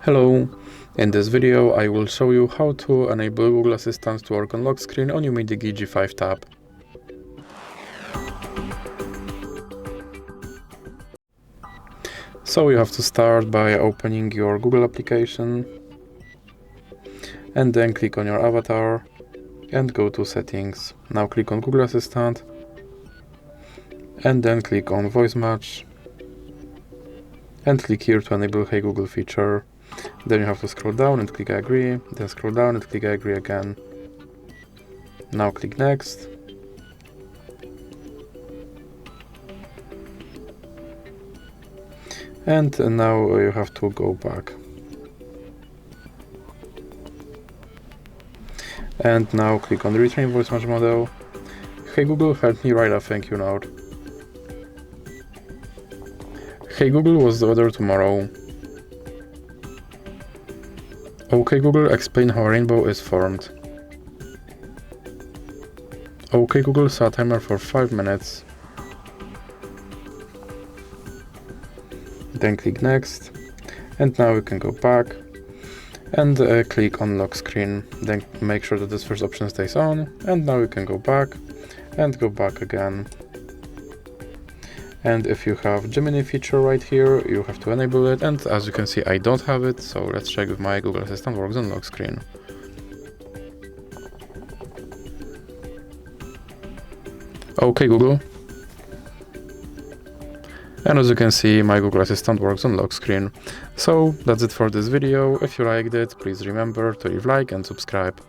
Hello, in this video I will show you how to enable Google Assistant to work on lock screen on UMIDIGI G5 Tab. So you have to start by opening your Google application and then click on your avatar and go to settings. Now click on Google Assistant and then click on Voice Match and click here to enable Hey Google feature. Then you have to scroll down and click I agree, then scroll down and click I agree again. Now click next. And now you have to go back. And now click on the Retrain Voice Match model. Hey Google, help me write a thank you note. Hey Google, what's the weather tomorrow? Okay Google, explain how a rainbow is formed. Okay Google, set a timer for 5 minutes. Then click next. And now you can go back and click on lock screen. Then make sure that this first option stays on. And now you can go back and go back again. And if you have Gemini feature right here, you have to enable it. And as you can see, I don't have it. So let's check if my Google Assistant works on lock screen. Okay, Google. And as you can see, my Google Assistant works on lock screen. So that's it for this video. If you liked it, please remember to leave a like and subscribe.